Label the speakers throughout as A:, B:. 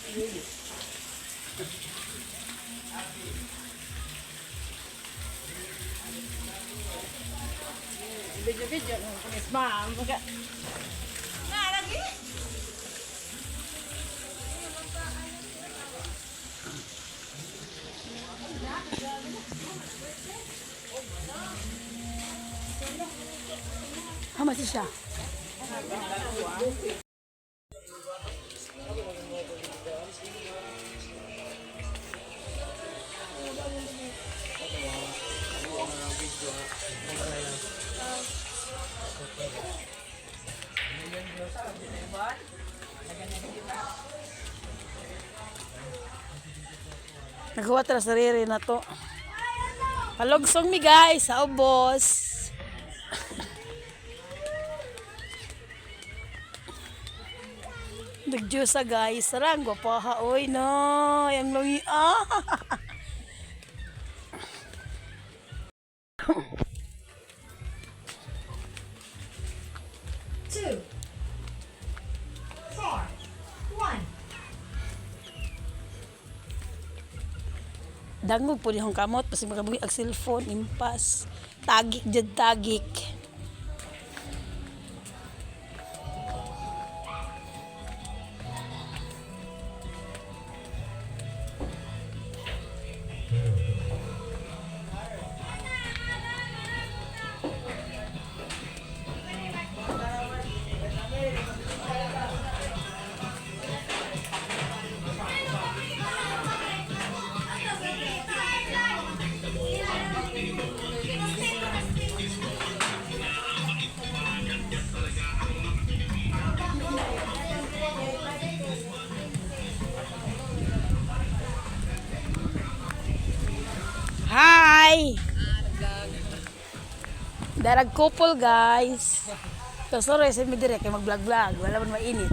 A: Video-video ng pulis ba? Lagi.
B: Masih siya. Nagawa tara sarili na to. Palugsong mi guys sa ubos. Nagjusa guys, sarang gwapaha oy no, yang lungi
C: Two, 4, 1.
B: Dangog po niyong kamot, pasi makabuhi ang cellphone, impas, tagik jud tagik. Hi! Darag couple guys. So sorry sa mi dire kay mag-vlog-vlog, wala man mainit.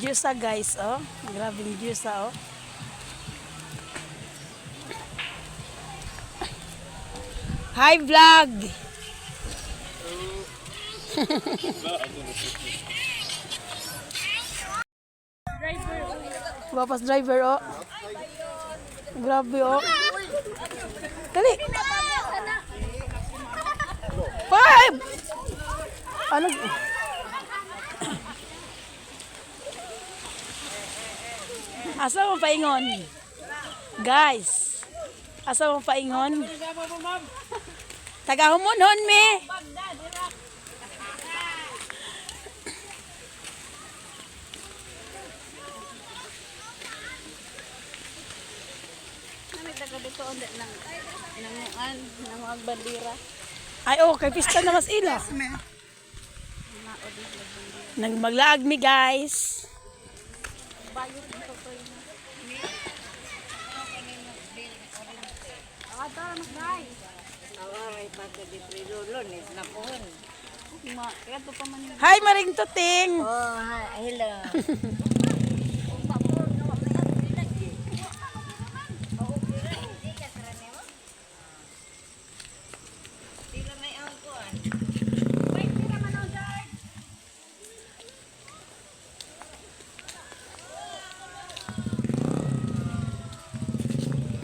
B: Juice guys, oh. Grabing juice oh. Hi vlog. Wapas driver oh. Grabe oh. Dali. 5. Ano? Asa mo paingon? Guys. Asa mo paingon? Taga humonhon me.
A: Nang bandira.
B: Ay oh, kay pista na mas ila. Nang maglaag mi guys. Hi Maring Tuting.
A: Oh, hello.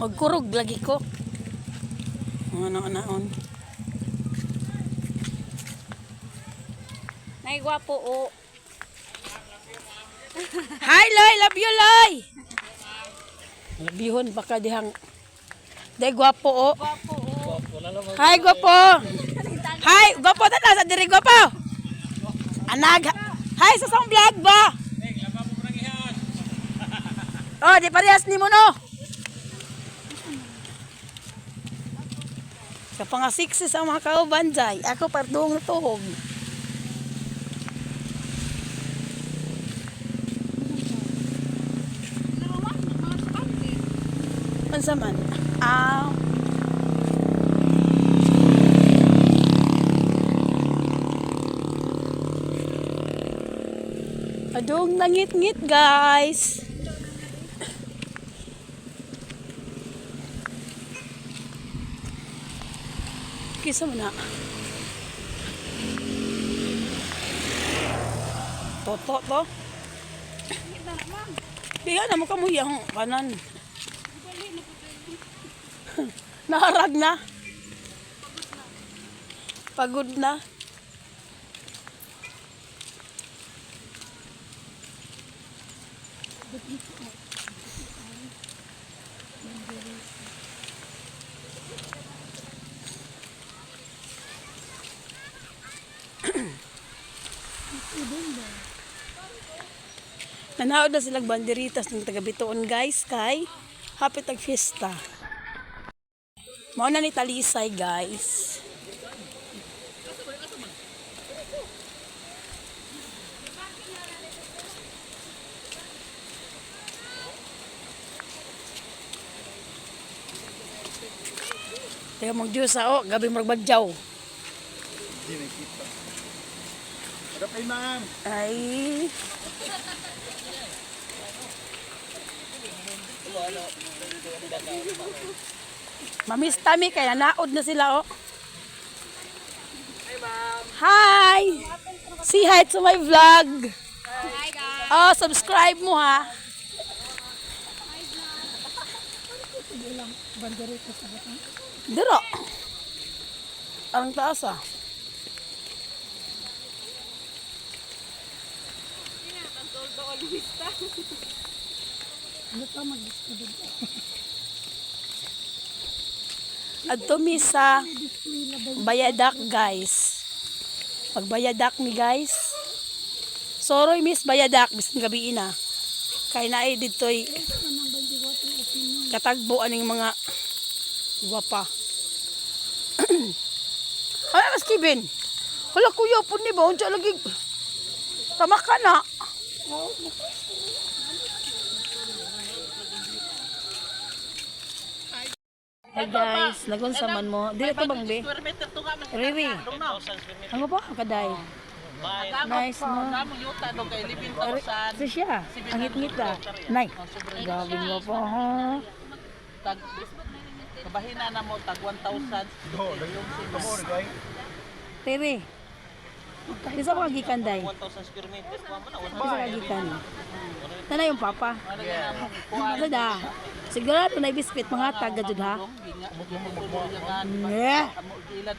B: Magkurog lagi ko. Ano-anaon.
A: Nay gwapo o.
B: Hi Loy, love you Loy. Labihon baka dihang. Day gwapo o.
A: Gwapo o.
B: Hi gwapo. Hi, gwapo ta sa diri gwapo. Anag. Hi sa sang vlog ba? Oh, di parehas ni mo no. Sa pangasiksi sa mga kauban jay, ako partong tuhog. Unsa man? Adong nangit-ngit guys. Kisa mo na. Toto to. Kaya naman ka mo yung kanan. Naharag na. Pagod na. Nanaod na silang banderitas ng taga-Bituon guys kay hapit ang fiesta. Mao na ni Talisay guys. Kaya mag-Diyos o, gabi magbagjaw.
D: Hindi nakita. Harap ay ma'am.
B: Ay. Mamis Tami, kaya naod na sila, oh. Hi! Say hi to my vlog.
A: Hi guys.
B: Oh, subscribe mo, ha. Diro. Arang taas, ah. Adto mi sa Bayadak guys. Pagbayadak mi guys. Soroy miss Bayadak bisan gabi na. Kay naay ditoy katagbo aning mga guwapa. Ay mas Kevin. Hala kuya pud ni ba unsa lagi. Tama ka na. Hey guys, lagon sa man mo. Dili to bang be? Riri. Ano ba? Kaday. Nice mo. Sa siya. Ang ngit-ngit ka. Nay. Gabi mo po. Ha?
E: Kabahina na mo tag 1,000.
D: Come on, guys.
B: Riri. Isa pa kagikan day.
E: 1,000 square meters pa man.
B: Isa kagikan. Tana yung papa. Ano da? Sigurado na ibispit mga taga jud ha. Yeah.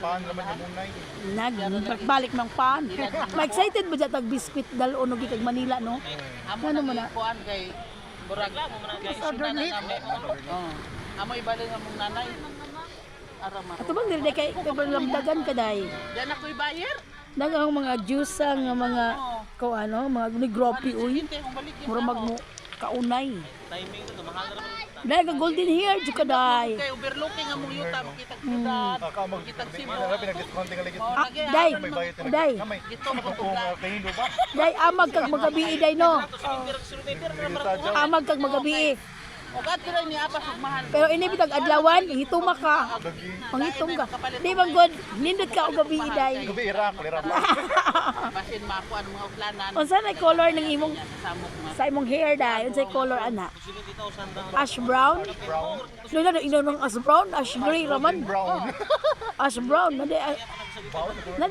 D: Paan naman yung munay.
B: Nagbalik ng pan. Ma-excited ba dyan tag-biscuit dalo no kag Manila no? Ano mo na?
E: Kuan kay burag mo man kay amo ibalik nga mong nanay. Arama.
B: Ato bang dili kay lamdagan kaday.
E: Diyan ako'y buyer.
B: Dagang mga juice nga mga ko ano, mga negropi uy.
E: Hintay kung balik
B: Mura magmo kaunay.
E: timing to mahal na naman.
B: Dahil ka golden hair jud kaday.
E: Kay overlooking ang mong yuta makita kudan. Makita sibo.
D: Pinag-discount nga lagi.
B: Day.
D: May bayad na.
B: Day.
D: Kamay.
E: Gito mo
D: Kung kahindo ba?
B: Day amag kag magabi day no. Amag kag magabi.
E: Ugat ko rin ni apas ugmahan.
B: Pero ini bitag adlawan, hituma ka. Mangitom ka. Di bang god nindot ka og gabi day.
D: Gabi ira, kulira ba?
E: Basin mako ang mga uplanan.
B: Unsa na color ng imong
E: Samok nga.
B: sa imong hair day? Unsay color ana? Ash brown?
D: Brown.
B: Lalo na inonong ash brown, ash gray raman.
D: Brown.
B: Ash brown, nade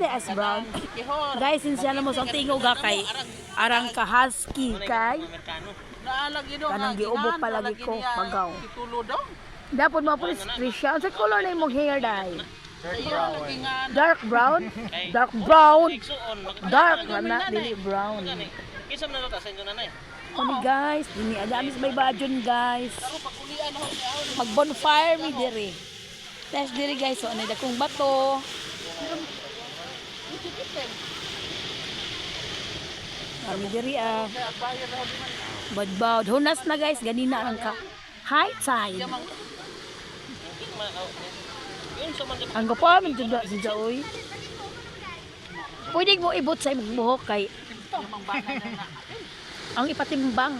B: ash brown.
E: Kihor.
B: Guys, sinsya na mo sa tingog ga kay arang ka husky kay
E: Naalagi do
B: kanang giubok palagi ko pagaw.
E: Titulo do.
B: Dapat mo pulis Trisha. Unsay color na imong hair day?
E: Iyo lagi nga
B: Dark brown? Dark brown. Dark na dili brown.
E: kisam na to sa inyo nanay.
B: Kami guys, dini adamis may badyon guys.
E: Pero pagulian ho ni ahon.
B: Mag bonfire mi diri. Test diri guys, so anay dakong bato. Kami diri ah. Badbawd. Hunas na guys, ganina lang ka. High tide. Ang gapa man jud si Jaoy. Pwede mo ibot sa imong buhok kay ang ipatimbang.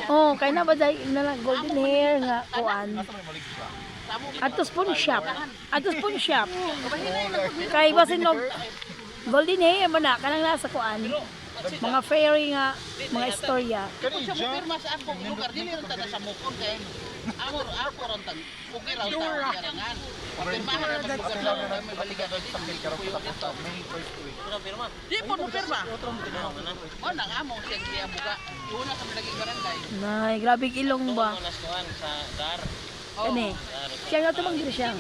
B: Oh, kay na ba day na golden hair nga kuan. Atos pun shop. Atos pun shop. Kay basin no golden hair man na kanang nasa kuan. mga fairy nga, mga istorya.
E: Kung siya mo pirma sa akong lugar, dili rin tayo sa mukon kay amor ako ron tan. Okay raw tayo karangan. Pirmahan na lugar na may balikan dito.
D: May first week.
E: Di po mo pirma. O nang amo siya siya buka. Una sa lagi barangay.
B: Nay, grabe ilong ba? Kani. Siya nga tumang diri siya.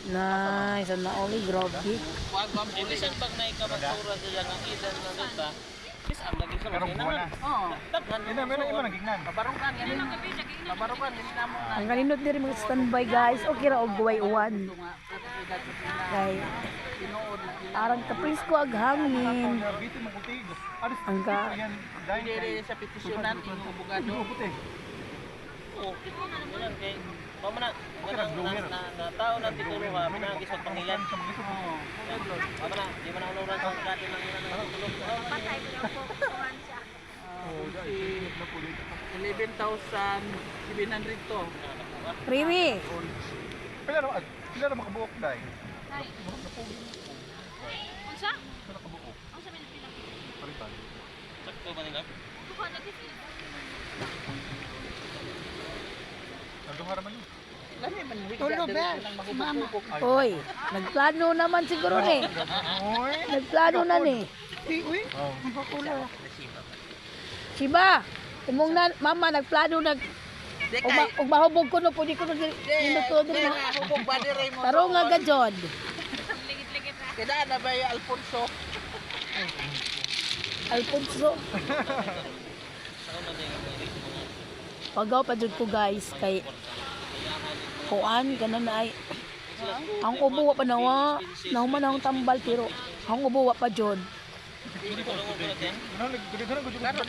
B: Nice, na oli grabe.
E: Wag mo pulisan pag naikabasura sila ng idan na dito. Bis ang lagi sa
D: Pero buwan na.
E: Oh,
D: Ina, meron iba nagignan.
E: kabarukan yan. Kabarukan yan na mo na.
B: Ang kaninot diri mga standby guys. Okay ra og buway uwan. Kay arang kapris ko ag hangin.
D: Bitin magutig. Aris,
B: Ang ka
D: yan. Dahil
E: Dili sa petisyonan ang abogado.
D: puti.
F: na tao na titulo ha, pinagis sa pangilan. Mama na, di man ako nang sa dati ng tulog.
E: 11,700 to.
B: Riwi.
D: Pila na makabuok dahil.
F: Sakto ba nila?
D: Nagduhara man yun.
E: Lami man tulog ba?
B: Oy, nagplano naman siguro ni.
D: Uy!
B: Nagplano na ni.
D: Oh.
B: Siba, imong na mama nagplano nag ug mahubog ko no pudi ko no minuto diri na.
E: Hubog ba di ray mo?
B: Taro nga gajod.
E: Kada na ba yung Alfonso?
B: Alfonso. Pagaw pa jud ko guys kay kuan kana na ay ang ubo wa pa nawa nahuman akong tambal pero ang ubo wa pa jud.
E: Klaro di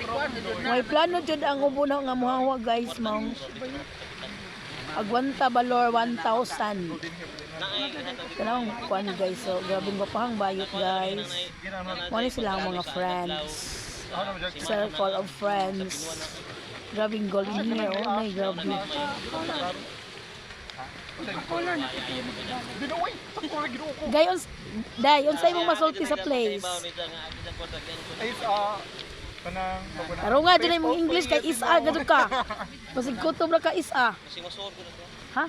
E: kuan
B: May plano jud ang ubo na nga muhawa guys mao. Agwanta balor 1,000. Kanang kuan guys so grabe mapahang bayot guys. Wala sila ang mga friends. Circle of friends. Grabing goal in here, oh my grabe. Gayon, dayon sa imong masulti sa place.
D: Ay, kanang
B: Pero nga, dyan imong English kay isa, gado ka. Masig kutob na ka isa. Ha?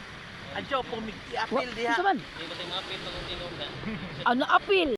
E: Adyo po
B: Wa,
E: apil diha.
B: isa man? Ano apil?